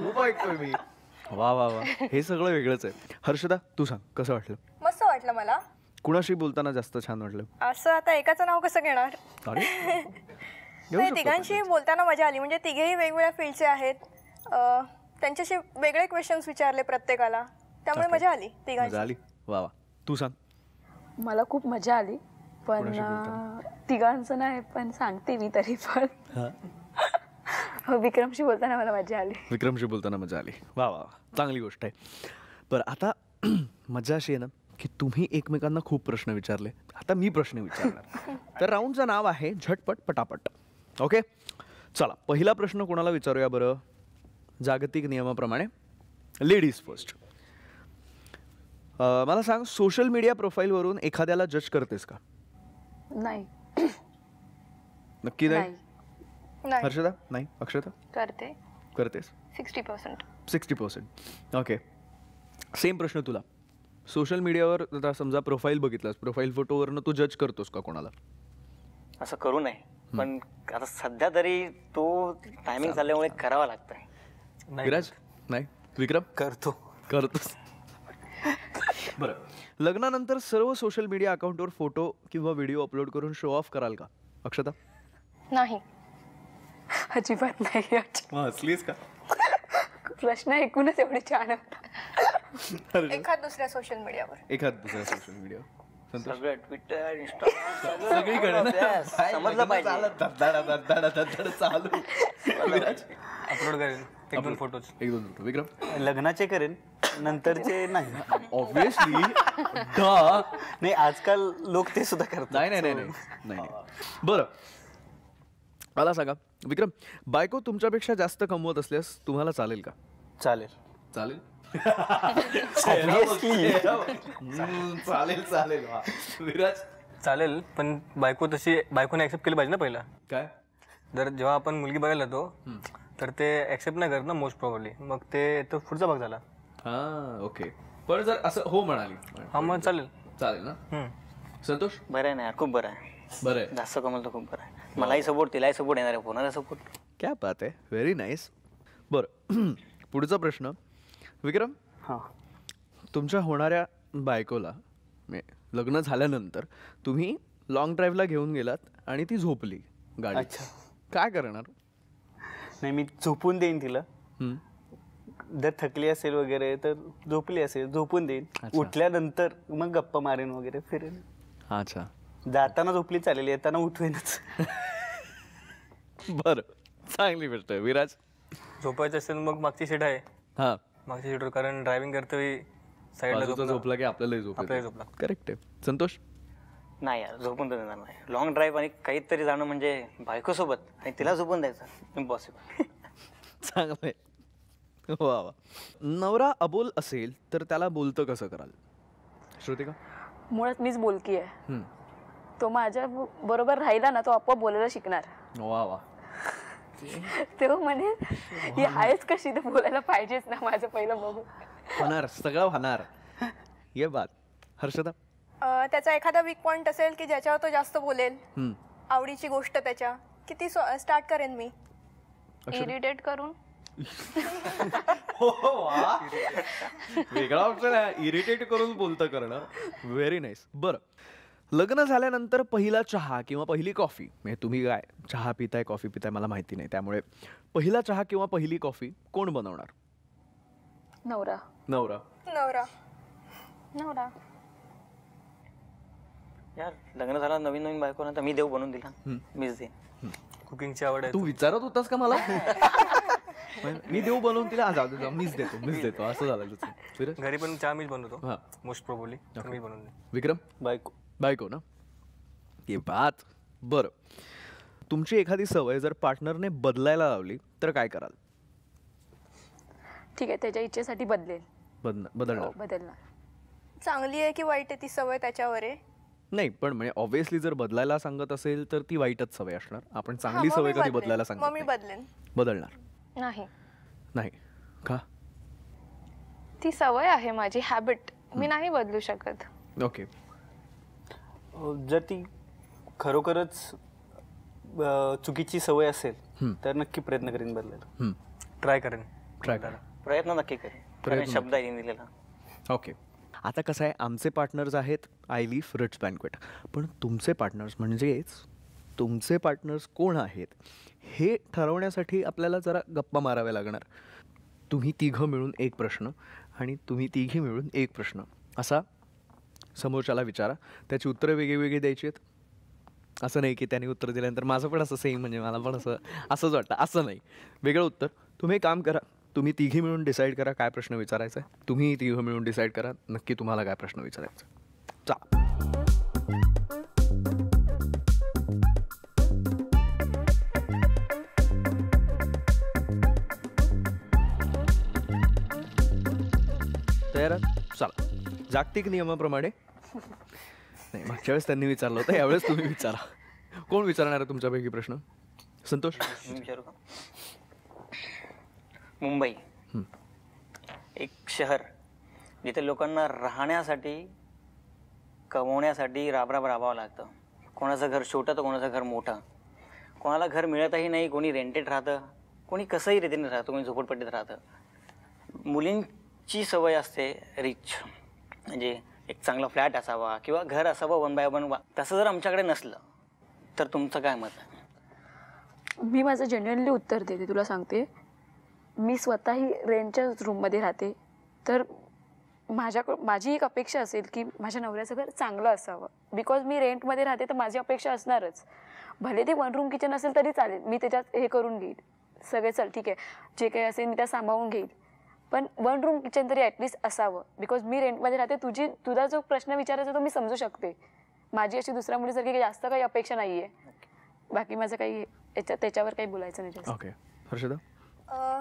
S1: वा वा वा, हे सगळं वेगळंच आहे. हर्षदा, तू सांग, कसं वाटलं?
S6: मस्त वाटलं मला.
S1: कुणाशी बोलताना जास्त छान वाटलं?
S6: असं आता एकाचं नाव कसं घेणार? तिघांशी बोलताना मजा आली. म्हणजे तिघेही वेगवेगळ्या फील्डचे आहेत, त्यांच्याशी वेगळे क्वेश्चन्स विचारले प्रत्येकाला, त्यामुळे मजा आली तिघांची.
S1: आली. वा वा, तू सांग.
S5: मला खूप मजा आली, पण तिघांचं नाही, पण सांगते मी तरी पण. विक्रमशी बोलताना मला मजा आली.
S1: विक्रमशी बोलताना मजा आली. वा वा, चांगली गोष्ट आहे. बरं, आता मजा अशी आहे ना की तुम्ही एकमेकांना खूप प्रश्न विचारले. आता मी प्रश्न विचारणार. तर राऊंडचं नाव आहे झटपट पटापट. ओके, चला, पहिला प्रश्न कोणाला विचारूया बरं? जागतिक नियमाप्रमाणे लेडीज फर्स्ट. मला सांग, सोशल मीडिया प्रोफाईलवरून एखाद्याला जज करतेस का?
S5: नाही.
S1: नक्की नाही?
S6: नाही.
S1: हर्षदा? नाही. अक्षता? करतेस?
S7: 60%.
S1: 60%. ओके, सेम प्रश्न तुला. सोशल मीडियावर आता समजा प्रोफाईल बघितलास, प्रोफाईल फोटोवरनं तू जज करतोस का कोणाला?
S2: असं करू नये, पण आता सध्या तरी तो टायमिंग झाल्यामुळे करावा लागतंय.
S1: विराज? नाही. विक्रम? करतोस. बरं, लग्नानंतर सर्व सोशल मीडिया अकाउंटवर फोटो किंवा व्हिडिओ अपलोड करून शो ऑफ कराल का? अक्षता?
S7: नाही.
S5: अजिबात नाही.
S1: हसलीस का?
S5: प्रश्न ऐकूनच एवढे छान होता.
S6: एखाद दुसऱ्या सोशल मीडियावर.
S1: एखाद दुसऱ्या सोशल मीडिया.
S2: सगळं ट्विटर, इंस्टाग्राम
S1: सगळीकडे
S2: समजलं पाहिजे.
S1: चालू.
S3: अपलोड करेन एक दोन फोटोज.
S1: विक्रम?
S4: लग्नाचे करेन, नंतरचे नाही.
S1: ऑब्विसली.
S4: नाही, आजकाल लोक ते सुद्धा करतात.
S1: नाही. बरं, मला सांगा विक्रम, बायको तुमच्यापेक्षा जास्त कमवत असल्यास तुम्हाला चालेल का?
S4: चालेल.
S1: चालेल. विराज?
S3: चालेल, पण बायकोने ऍक्सेप्ट केलं पाहिजे ना पहिला.
S1: काय?
S3: जर जेव्हा आपण मुलगी बघायला जातो तर ते ऍक्सेप्ट नाही करत ना मोस्ट प्रॉब्ली, मग ते तो पुढचा भाग झाला.
S1: ओके, पण जर असं हो म्हणाली?
S3: मग चालेल
S1: ना. संतोष?
S2: बरं आहे ना, खूप बरं आहे.
S1: बरं आहे,
S2: जास्त कमल तर खूप बरं आहे. मलाही सपोर्ट, तिलाही सपोर्ट, येणार आहे कोणाला सपोर्ट.
S1: क्या बात आहे, व्हेरी नाईस. बरं, पुढचा प्रश्न. विक्रम, तुमच्या होणाऱ्या बायकोला लग्न झाल्यानंतर तुम्ही लॉंग ड्राईव्हला घेऊन गेलात आणि ती झोपली गाडीत, काय करणार?
S4: नाही, मी झोपून देईन तिला. जर थकली असेल वगैरे तर झोपली असेल झोपून देईन, उठल्यानंतर मग गप्पा मारेन वगैरे फिरेन.
S1: अच्छा.
S4: जाताना झोपली चालेल, येताना उठवेनच.
S1: बरं, चांगली गोष्ट आहे. विराज?
S3: झोपायचं असेल मग मागची सीट आहे,
S1: हां,
S3: मागची सीटवर, कारण ड्रायव्हिंग करतोय साईडला
S1: झोपला की आपल्यालाही झोप
S3: आपल्याला झोपला.
S1: करेक्ट आहे. संतोष?
S2: नाही यार, झोपून तर देणार नाही. लॉंग ड्राईव्ह आणि काहीतरी जाणं म्हणजे बायकोसोबत आणि तिला झोपून द्यायचं इम्पॉसिबल.
S1: चांगलं आहे. वा वा. नवरा अबोल असेल तर त्याला बोलतं कसं कराल? श्रुतिका?
S5: मुळात मीच बोलकी आहे.
S1: हम्म.
S5: तो माझ्या बरोबर राहिला ना, तो आपोआप बोलायला शिकणार.
S1: वा वा.
S5: तेव्हा म्हणे ही आहेच कशी, तर बोलायला पाहिजेच ना. माझं पहिलं बघू
S1: होणार, सगळं होणार. ये बात. हर्षदा?
S6: त्याचा एखादा वीक पॉईंट असेल की ज्याच्यावर तो जास्त बोलेल,
S1: हम्म.
S6: आवडीची गोष्ट त्याच्या, की ती स्टार्ट करेन मी.
S7: इरिटेट करून.
S1: वेगळा ऑप्शन आहे, इरिटेट करून बोलतं करणं. Very nice. बरं, लग्न झाल्यानंतर पहिला चहा किंवा पहिली कॉफी, म्हणजे तुम्ही काय चहा पिताय कॉफी पिताय मला माहिती नाही, त्यामुळे पहिला चहा किंवा पहिली कॉफी कोण बनवणार?
S5: नवरा.
S1: नवरा?
S6: नवरा.
S7: नवरा.
S2: यार लग्न झालं नवीन नवीन बायको ना, तर मी देव बनवून दिला, मीच देईन.
S3: कुकिंगची आवड आहे.
S1: तू विचारत होतास का मला? मी देव बनवून तिला मीच देतो असं झालं तुझं.
S3: घरी पण चहा मीच बनवतो
S1: हां.
S3: मोस्ट प्रोबेबली मी बनवून.
S1: विक्रम? बायको ना. ये बात. बरं, तुमची एखादी सवय जर पार्टनरने बदलायला लावली तर काय कराल?
S5: ठीक आहे, त्याच्या इच्छेसाठी बदलेल.
S1: बदलणार?
S5: बदलणार.
S6: चांगली आहे की वाईट आहे ती सवय त्याच्यावर आहे.
S1: नाही, पण म्हणजे ऑब्व्हियसली जर बदलायला सांगत असेल तर ती वाईटच सवय असणार. आपण चांगली सवय कधी बदलायला सांगत
S6: मग मी बदलेन.
S1: बदलणार
S7: नाही.
S1: नाही का?
S7: ती सवय आहे माझी, हॅबिट. मी नाही बदलू शकत.
S1: ओके.
S4: जर ती खरोखरच चुकीची सवय असेल तर नक्की प्रयत्न करीन बदलायला.
S3: ट्राय करेन.
S2: प्रयत्न नक्की करेन, शब्द आहे दिलेला.
S1: ओके. आता कसं आहे, आमचे पार्टनर्स आहेत आय लिव्ह रिट्स बँक्वेट, पण तुमचे पार्टनर्स म्हणजेच तुमचे पार्टनर्स कोण आहेत हे ठरवण्यासाठी आपल्याला जरा गप्पा माराव्या लागणार. तुम्ही तिघं मिळून एक प्रश्न आणि तुम्ही तिघी मिळून एक प्रश्न असा समोरच्याला विचारा. त्याची उत्तरं वेगळी द्यायची आहेत. असं नाही की त्याने उत्तर दिल्यानंतर माझं पण असं सेम, म्हणजे मला पण असंच वाटतं, असं नाही. वेगळं उत्तर. तुम्ही एक काम करा, तुम्ही तिघी मिळून डिसाईड करा काय प्रश्न विचारायचा आहे. तुम्ही तिघं मिळून डिसाईड करा नक्की तुम्हाला काय प्रश्न विचारायचा. चा तयार? चला, जागतिक नियमाप्रमाणे नाही, मागच्या वेळेस त्यांनी विचारलं होतं, यावेळेस तुम्ही विचारा. कोण विचारणार आहे तुमच्यापैकी प्रश्न? संतोष?
S2: मी विचारू का? मुंबई एक शहर जिथे लोकांना राहण्यासाठी कमवण्यासाठी राबावं लागतं. कोणाचं घर छोटं तर कोणाचं घर मोठं, कोणाला घर मिळतही नाही, कोणी रेंटेड राहतं, कोणी कसंही रीतीने राहतं, कोणी झोपडपट्टीत राहतं. मुलींची सवय असते रिच, म्हणजे एक चांगला फ्लॅट असावा किंवा घर असावं 1/1. तसं जर आमच्याकडे नसलं तर तुमचं काय मत आहे?
S5: मी माझं जेन्युइनली उत्तर देते, तुला सांगते. मी स्वतःही रेंटच्या रूममध्ये राहते, तर माझी एक अपेक्षा असेल की माझ्या नवऱ्याचं घर चांगलं असावं. बिकॉज मी रेंटमध्ये राहते तर माझी अपेक्षा असणारच. भले ते 1 रूम किचन असेल तरी चालेल, मी त्याच्यात हे करून घेईल सगळे, चल ठीक आहे, जे काही असेल मी त्या सांभाळून घेईल, पण 1 रूम किचन तरी ॲटलिस्ट असावं. बिकॉज मी रेंटमध्ये राहते. तुझा जो प्रश्न विचारायचा तो मी समजू शकते. माझी अशी दुसऱ्या मुलीसारखी जास्त काही अपेक्षा नाही आहे. बाकी माझं काही त्याच्यावर काही बोलायचं नाही.
S1: ओके. हर्षदा?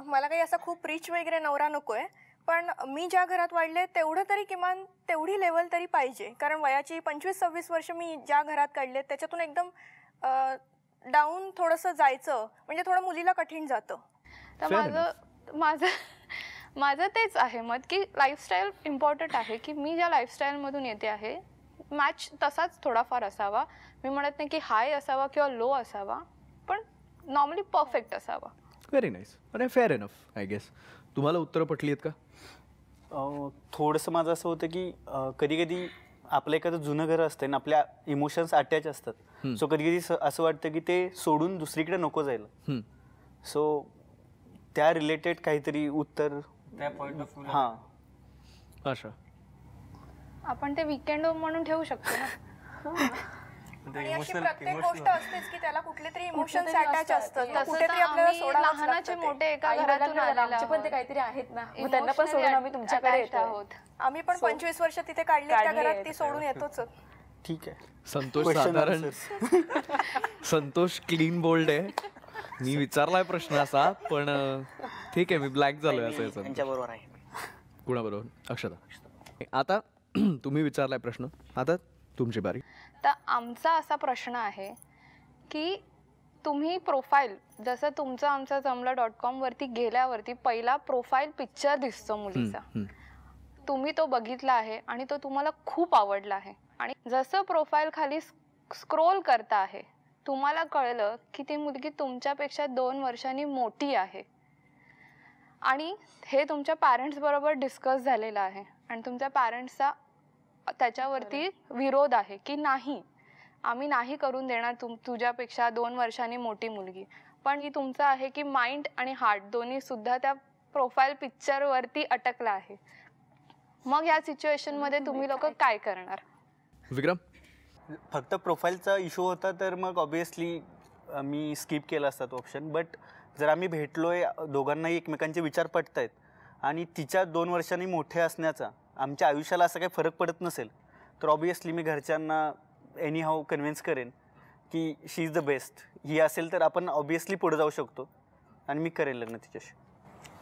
S6: मला काही असा खूप रिच वगैरे नवरा नको आहे, पण मी ज्या घरात वाढले तेवढं तरी किमान तेवढी लेवल तरी पाहिजे. कारण वयाची 25-26 वर्ष मी ज्या घरात काढले त्याच्यातून एकदम डाऊन थोडंसं जायचं म्हणजे थोडं मुलीला कठीण जातं.
S7: तर माझं तेच आहे मत की लाईफस्टाईल इम्पॉर्टंट आहे, की मी ज्या लाईफस्टाईलमधून येते आहे मॅच तसाच थोडाफार असावा. मी म्हणत नाही की हाय असावा किंवा लो असावा, पण नॉर्मली परफेक्ट असावा.
S1: व्हेरी नाईस आणि फेअर एनफ आय गेस. तुम्हाला उत्तरं पटली आहेत का?
S4: थोडंसं माझं असं होतं की कधी कधी आपलं एखादं जुनं घर असतं आणि आपल्या इमोशन्स अटॅच असतात. सो कधी कधी असं वाटतं की ते सोडून दुसरीकडे नको जायला. सो त्या रिलेटेड काहीतरी उत्तर
S3: त्या पॉईंट ऑफ व्ह्यू
S4: हां
S1: अच्छा
S7: आपण ते विकेंड म्हणून ठेवू शकतो ना.
S6: आणि अशी प्रत्येक गोष्ट असतेच की त्याला कुठले तरी इमोशन्स अटॅच असतात
S7: तसं
S6: कुठेतरी
S7: तर
S6: आपल्याला
S7: आम्ही
S6: सोडावंच
S7: लहानाचे
S6: लागतं ते.
S7: मोठे एका घरातून आलेले
S5: आमचे पण ते
S7: आहोत.
S5: काहीतरी आहेत ना, मग त्यांना पण सोडून आम्ही तुमच्याकडे
S7: Emotionally
S5: येतो.
S7: attached आहोत.
S6: आम्ही पण 25 वर्ष तिथे काढली त्या
S5: काढली
S6: घरात
S5: आहेत.
S6: ती सोडून येतोच.
S4: ठीक आहे.
S1: संतोष
S4: Question
S1: साधारण
S4: answers.
S1: संतोष क्लीन बोल्ड आहे. मी विचारलाय प्रश्न असा, पण ठीक आहे, मी ब्लॅक झालोय असं याचं.
S2: त्यांच्याबरोबर आहे.
S1: कुणाबरोबर? अक्षता. आता तुम्ही विचारलाय प्रश्न, आता तुमची बारी.
S7: तर आमचा असा प्रश्न आहे की तुम्ही प्रोफाईल जसं तुमचं आमचं जमलं.com वरती गेल्यावरती पहिला प्रोफाईल पिक्चर दिसतो मुलीचा. तुम्ही तो बघितला आहे आणि तो तुम्हाला खूप आवडला आहे आणि जसं प्रोफाईल खाली स्क्रोल करता आहे तुम्हाला कळलं की ती मुलगी तुमच्यापेक्षा 2 वर्षांनी मोठी आहे आणि हे तुमच्या पॅरेंट्स बरोबर डिस्कस झालेलं आहे आणि तुमच्या पॅरेंट्सचा त्याच्यावरती विरोध आहे की नाही, आम्ही नाही करून देणार तुझ्यापेक्षा 2 वर्षांनी मोठी मुलगी. पण ही तुमचं आहे की माइंड आणि हार्ट दोन्ही सुद्धा त्या प्रोफाईल पिक्चरवरती अटकला आहे. मग या सिच्युएशनमध्ये तुम्ही लोक काय करणार?
S1: विक्रम.
S4: फक्त प्रोफाईलचा इश्यू होता तर मग ऑब्विसली मी स्किप केला असता तो ऑप्शन. बट जर आम्ही भेटलोय, दोघांनाही एकमेकांचे विचार पटत आहेत आणि तिच्या 2 वर्षांनी मोठे असण्याचा आमच्या आयुष्याला असा काही फरक पडत नसेल तर ऑब्वियसली मी घरच्यांना एनी हाऊ कन्व्हिन्स करेन की शी इज द बेस्ट. ही असेल तर आपण ऑब्वियसली पुढे जाऊ शकतो आणि मी करेन लग्न तिच्याशी.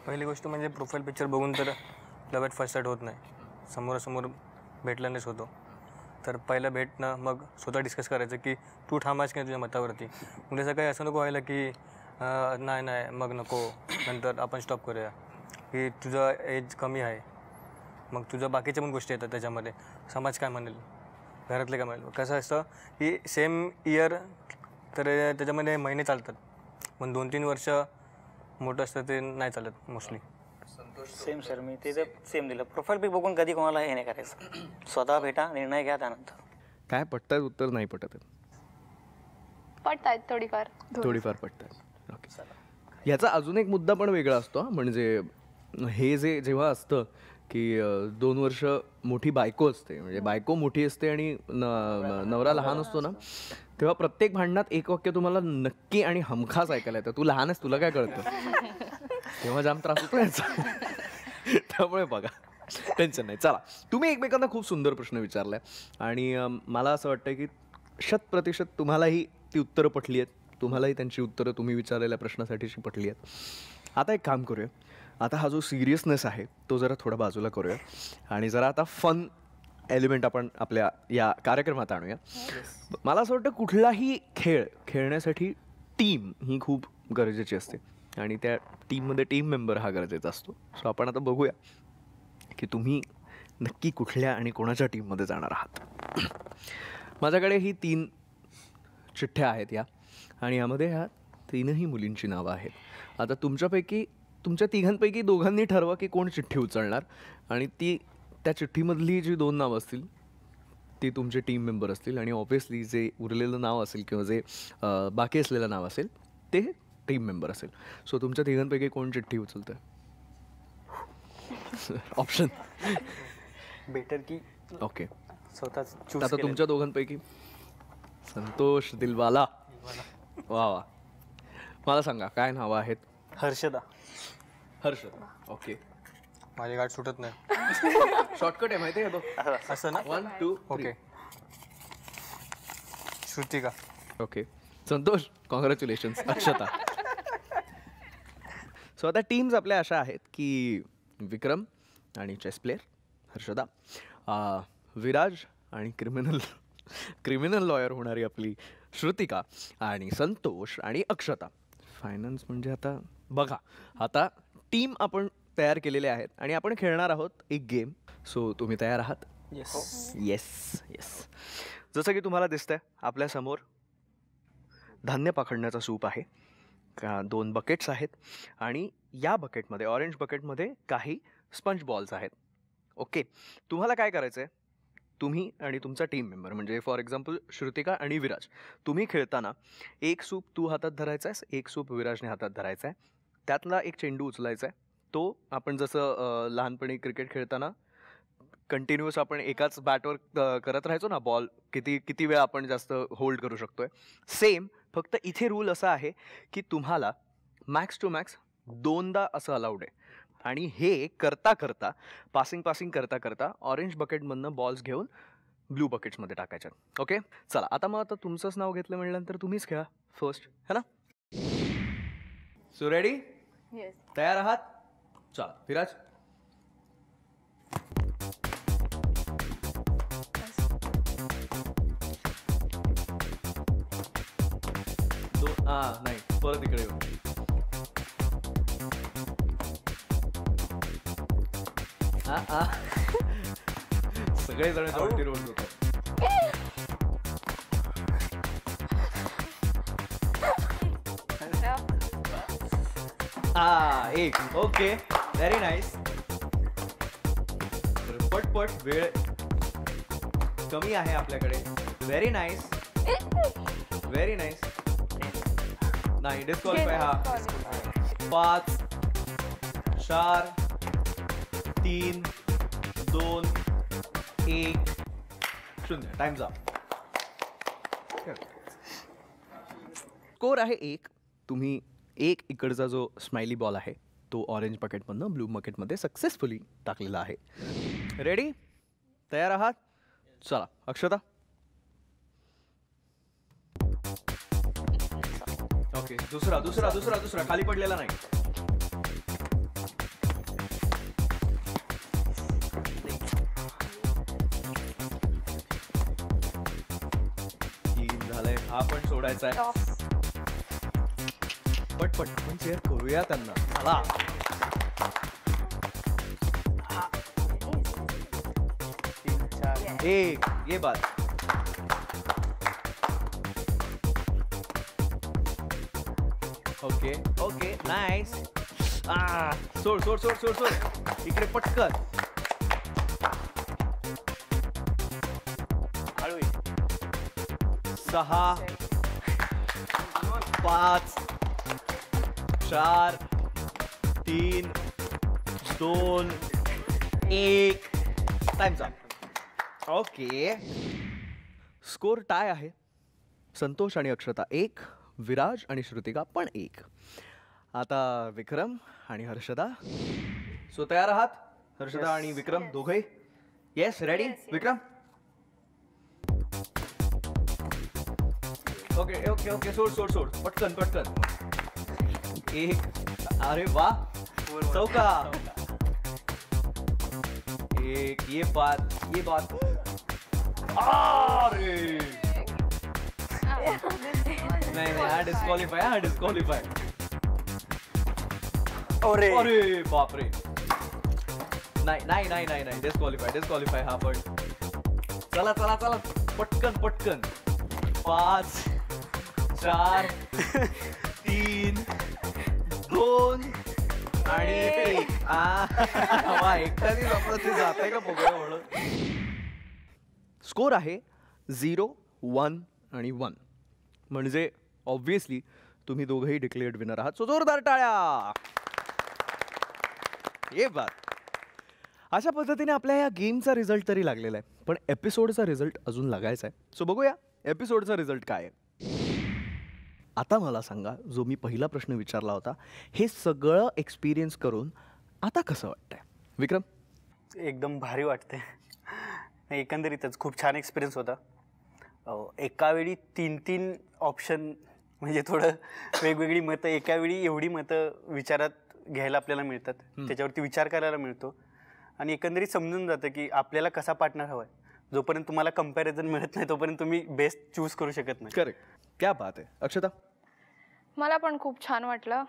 S3: पहिली गोष्ट म्हणजे प्रोफाईल पिक्चर बघून तर लव ॲट फर्स्ट साईट होत नाही, समोरासमोर भेटल्यानेच होतो. तर पहिलं भेटणं, मग स्वतः डिस्कस करायचं की तू ठामास की तुझ्या मतावरती. म्हणजे काही असं नको व्हायला की नाही मग नको, नंतर आपण स्टॉप करूया, की तुझं एज कमी आहे, मग तुझं बाकीच्या पण गोष्टी येतात त्याच्यामध्ये. समाज काय म्हणेल, घरातले काय म्हणेल. कसं असतं की सेम इयर तर त्याच्यामध्ये महिने चालतात, पण 2-3 वर्ष मोठं असतं ते नाही चालत मोस्टली.
S2: सेम सर, मी ते सेम दिलं. प्रोफाईल पिक बघून कधी कोणाला हे नाही करायचं. स्वतः भेटा, निर्णय घ्या, त्यानंतर
S1: काय पटतायत उत्तर नाही पटत आहेत?
S7: पटतायत थोडीफार
S1: पटतायत. ओके. याचा अजून एक मुद्दा पण वेगळा असतो, म्हणजे हे जेव्हा असतं की 2 वर्ष मोठी बायको असते, म्हणजे बायको मोठी असते आणि नवरा लहान असतो ना, तेव्हा प्रत्येक भांडणात एक वाक्य तुम्हाला नक्की आणि हमखास ऐकायला येतं, तू लहान आहेस, तुला काय कळतं. तेव्हा जाम त्रास होतो याचा. त्यामुळे बघा, टेन्शन नाही. चला, तुम्ही एकमेकांना खूप सुंदर प्रश्न विचारलाय आणि मला असं वाटतं की 100% तुम्हालाही ती उत्तरं पटली आहेत, तुम्हालाही त्यांची उत्तरं तुम्ही विचारलेल्या प्रश्नासाठीची पटली आहेत. आता एक काम करूया, आता हा जो सिरियसनेस आहे तो जरा थोडा बाजूला करूया आणि जरा आता फन एलिमेंट आपण आपल्या या कार्यक्रमात आणूया. मला असं वाटतं कुठलाही खेळ खेळण्यासाठी टीम ही खूप गरजेची असते आणि त्या टीममध्ये टीम मेंबर हा गरजेचा असतो. सो आपण आता बघूया की तुम्ही नक्की कुठल्या आणि कोणाच्या टीममध्ये जाणार आहात. माझ्याकडे ही 3 चिठ्ठ्या आहेत या, आणि यामध्ये ह्या 3ही मुलींची नावं आहेत. आता तुमच्या तिघांपैकी दोघांनी ठरवा की कोण चिठ्ठी उचलणार, आणि त्या चिठ्ठीमधली जी 2 नावं असतील ती तुमचे टीम मेंबर असतील आणि ऑब्व्हियसली जे उरलेलं नाव असेल किंवा जे बाकी असलेलं नाव असेल ते टीम मेंबर असेल. सो तुमच्या तिघांपैकी कोण चिठ्ठी उचलतं? ऑप्शन
S4: बेटर की
S1: ओके.
S4: स्वतःच चूज.
S1: आता तुमच्या दोघांपैकी संतोष दिलवाला, वा, मला सांगा काय नावं आहेत?
S4: हर्षदा.
S1: ओके.
S3: माझी गाठ सुटत नाही.
S1: शॉर्टकट आहे माहिती आहे का?
S3: असं ना.
S1: 1 2
S3: okay. Shrutika.
S1: Okay. Santosh, congratulations. Akshata. So आता टीम्स आपल्या अशा आहेत की विक्रम आणि चेस प्लेयर हर्षदा, विराज आणि क्रिमिनल लॉयर होणारी आपली श्रुतिका, आणि संतोष आणि अक्षता. फायनान्स म्हणजे आता बघा, आता टीम आपण तयार केलेले आहेत आणि आपण खेळणार आहोत एक गेम. सो तुम्ही तयार आहात? येस. जसं की तुम्हाला दिसतंय आपल्यासमोर धान्य पाखडण्याचा सूप आहे, 2 बकेट्स आहेत आणि या बकेटमध्ये, ऑरेंज बकेटमध्ये काही स्पंज बॉल्स आहेत. ओके. तुम्हाला काय करायचं आहे, तुम्ही आणि तुमचा टीम मेंबर, म्हणजे फॉर एक्झाम्पल श्रुतिका आणि विराज, तुम्ही खेळताना एक सूप तू हातात धरायचा आहेस, एक सूप विराजने हातात धरायचा आहे, त्यातला एक चेंडू उचलायचा आहे, तो आपण जसं लहानपणी क्रिकेट खेळताना कंटिन्युअस आपण एकाच बॅटवर करत राहायचो ना, बॉल किती वेळ आपण जास्त होल्ड करू शकतोय, सेम. फक्त इथे रूल असा आहे की तुम्हाला मॅक्स टू मॅक्स 2दा असं अलाउड आहे. आणि हे करता करता पासिंग करता ऑरेंज बकेटमधनं बॉल्स घेऊन ब्लू बकेट्समध्ये टाकायच्या. ओके, चला आता मग आता तुमचंच नाव घेतलं म्हटल्यानंतर तुम्हीच खेळा फर्स्ट, है ना? So ready?
S5: येस.
S1: तयार आहात? चला विराज. नाही, परत इकडे येऊ. सगळे जण जॉन्टी रोड होतो. एक. Okay, very nice. पटपट, वेळ कमी आहे आपल्याकडे. Very nice, very nice. नाही, डिस्क्वालिफाय. हा 5 4 3 2 1 0. Times up. स्कोर आहे 1. तुम्ही एक इकडचा जो स्माइली बॉल आहे तो ऑरेंज बकेटमधनं ब्लू बकेटमध्ये सक्सेसफुली टाकलेला आहे. रेडी? तयार आहात? चला अक्षता. ओके, दुसरा खाली पडलेला नाही. झालंय. हा पण सोडायचा आहे. पटपट आपण चेअर करूया त्यांना. चला. एक, ये बात. Okay okay, nice. सोड सोड सोड सोड सोड. इकडे पटकन. 6 5 4 3 2 1. Times up. Okay, score tie आहे. संतोष आणि अक्षता 1, विराज आणि श्रुतिका पण 1. आता विक्रम आणि हर्षदा. सो तयार आहात? हर्षदा आणि विक्रम दोघे? Yes, ready? Vikram. Okay okay okay, सोड सोड सोड. पटकन पटकन. 1. अरे वा, चौका. 1. ये बात, ये बात. अरे नाही, हा डिस्क्वालिफाय. अरे बापरे. नाही, डिस्क्वालिफाय. हा पण. चला पटकन. 5 4 3 2 आणि 1. एकट्याने आपलं ते जात आहे का बघूया म्हणून. स्कोर आहे 0 1 आणि 1. म्हणजे ऑब्व्हियसली तुम्ही दोघेही डिक्लेअर्ड विनर आहात. सो जोरदार टाळ्या. ये बात. अशा पद्धतीने आपल्या या गेमचा रिझल्ट तरी लागलेला आहे, पण एपिसोडचा रिझल्ट अजून लागायचा आहे. सो बघूया एपिसोडचा रिझल्ट काय आहे. आता मला सांगा, जो मी पहिला प्रश्न विचारला होता, हे सगळं एक्सपिरियन्स करून आता कसं वाटतंय विक्रम?
S4: एकदम भारी वाटते. एकंदरीतच खूप छान एक्सपिरियन्स होता. एका वेळी 3 ऑप्शन, म्हणजे थोडं वेगवेगळी मतं, एका वेळी एवढी मतं विचारात घ्यायला आपल्याला मिळतात, त्याच्यावरती विचार करायला मिळतो आणि एकंदरीत समजून जातं की आपल्याला कसा पार्टनर हवा आहे. जोपर्यंत तुम्हाला कंपॅरिझन मिळत नाही तोपर्यंत तुम्ही बेस्ट चूज करू शकत नाही.
S1: करेक्ट. क्या बात आहे. अक्षता?
S7: मला पण खूप छान वाटलं.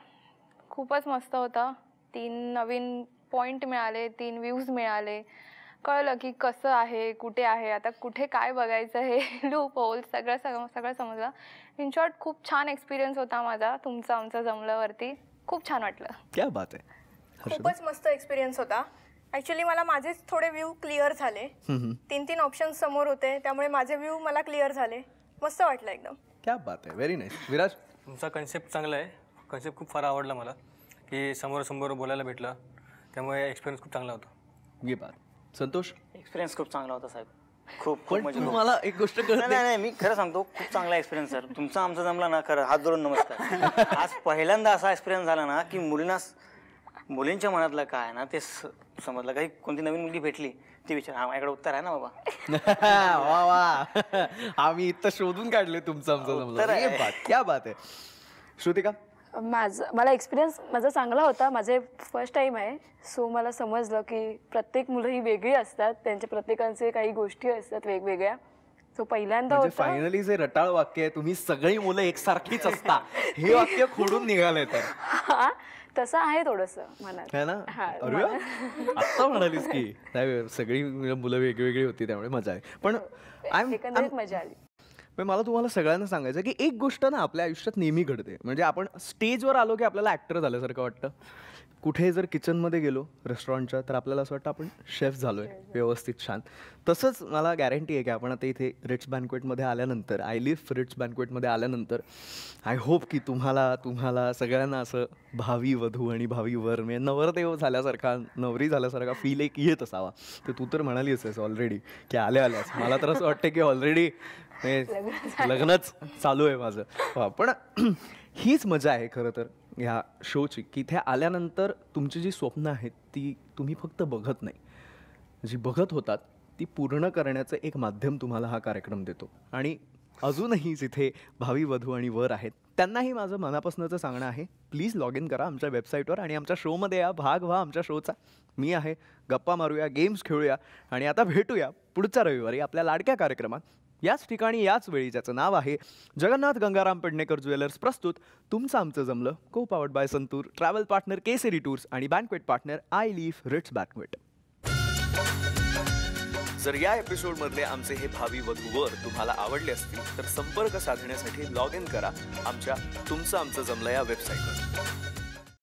S7: खूपच मस्त होतं. 3 नवीन पॉईंट मिळाले, 3 व्ह्यूज मिळाले. कळलं की कसं आहे, कुठे आहे, आता कुठे काय बघायचं, हे लूप होल सगळं समजलं. इन शॉर्ट खूप छान एक्सपिरियन्स होता माझा. तुमचा आमचा जमल्यावरती खूप छान वाटलं.
S1: क्या बात आहे.
S6: खूपच मस्त एक्सपिरियन्स होता. ॲक्च्युली मला माझेच थोडे व्ह्यू क्लिअर झाले. 3 ऑप्शन समोर होते, त्यामुळे माझे व्ह्यू मला क्लिअर झाले. मस्त वाटलं एकदम.
S1: क्या बात आहे. Very nice. विराज?
S2: तुमचा कन्सेप्ट चांगला आहे. कन्सेप्ट खूप फार आवडला मला,
S3: की समोरासमोर बोलायला भेटलं, त्यामुळे एक्सपिरियन्स खूप चांगला होता.
S1: ये बात. संतोष,
S2: एक्सपिरियन्स खूप चांगला होता साहेब. खूप
S1: पण तू मला एक गोष्ट कळत
S2: नाही नाही, मी खरं सांगतो, खूप चांगला एक्सपिरियन्स सर तुमचा. आमचा जमला ना, खरं हात जोडून नमस्कार. आज पहिल्यांदा असा एक्सपिरियन्स झाला ना की मुलींच्या मनातलं काय आहे ना ते समजलं. काही कोणती नवीन मुलगी भेटली ती विचार, हा माझ्याकडे उत्तर आहे ना बाबा.
S1: वा वा, आम्ही इथं शोधून काढले तुमचं आमचं जमलं. ये बात, क्या बात आहे. श्रुतिका,
S5: मला एक्सपिरियन्स माझा चांगला होता. माझे फर्स्ट टाईम आहे, सो मला समजलं की प्रत्येक मुलं ही वेगळी असतात, त्यांच्या प्रत्येकांचे काही गोष्टी असतात वेगवेगळ्या. सो पहिल्यांदा
S1: म्हणजे
S5: होतं.
S1: फायनली जे रटाळ वाक्य आहे, तुम्ही सगळी मुलं एकसारखीच असता, हे वाक्य खोडून निघालंय तर.
S5: हा, तसं आहे थोडंसं मनात.
S1: है ना? अरे वा, आत्ता म्हणालीस की नाही, सगळी मुलं वेगवेगळी होती त्यामुळे मजा आहे. पण
S5: एकंदरीत मजा आली.
S1: मला तुम्हाला सगळ्यांना सांगायचं की एक गोष्ट ना आपल्या आयुष्यात नेहमी घडते. म्हणजे आपण स्टेजवर आलो की आपल्याला ॲक्टर झाल्यासारखं वाटतं. कुठे जर किचनमध्ये गेलो रेस्टॉरंटच्या, तर आपल्याला असं वाटतं आपण शेफ झालोय व्यवस्थित छान. तसंच मला गॅरंटी आहे की आपण आता इथे रिच बँक्वेटमध्ये आल्यानंतर, आय लिव्ह रिच बँक्वेटमध्ये आल्यानंतर, आय होप की तुम्हाला सगळ्यांना असं भावी वधू आणि भावी वर, म्हणजे नवरदेव झाल्यासारखा, नवरी झाल्यासारखा फील एक येत असावा. तर तू तर म्हणाली आहेस ऑलरेडी की आल्यास मला तर असं वाटतं की ऑलरेडी लग्नच चालू आहे माझं. पण हीच मजा आहे खरं तर ह्या शोची, की इथे आल्यानंतर तुमची जी स्वप्न आहेत ती तुम्ही फक्त बघत नाही, जी बघत होतात ती पूर्ण करण्याचं एक माध्यम तुम्हाला हा कार्यक्रम देतो. आणि अजूनही जिथे भावी वधू आणि वर आहेत त्यांनाही माझं मनापासूनचं सांगणं आहे, प्लीज लॉग इन करा आमच्या वेबसाईटवर आणि आमच्या शोमध्ये या, भाग व्हा आमच्या शोचा. मी आहे, गप्पा मारूया, गेम्स खेळूया आणि आता भेटूया पुढच्या रविवारी आपल्या लाडक्या कार्यक्रमात, याच ठिकाणी याच वेळी, ज्याचं नाव आहे जगन्नाथ गंगाराम पेडणेकर ज्वेलर्स प्रस्तुत तुमचं आमचं जमलं, co powered by Santoor, travel partner Kesari tours आणि banquet partner I live rich banquet. जर या एपिसोडमधले आमचे हे भावी वधूवर तुम्हाला आवडले असतील तर संपर्क साधण्यासाठी लॉग इन करा आमच्या तुमचं आमचं जमलं या वेबसाईटवर.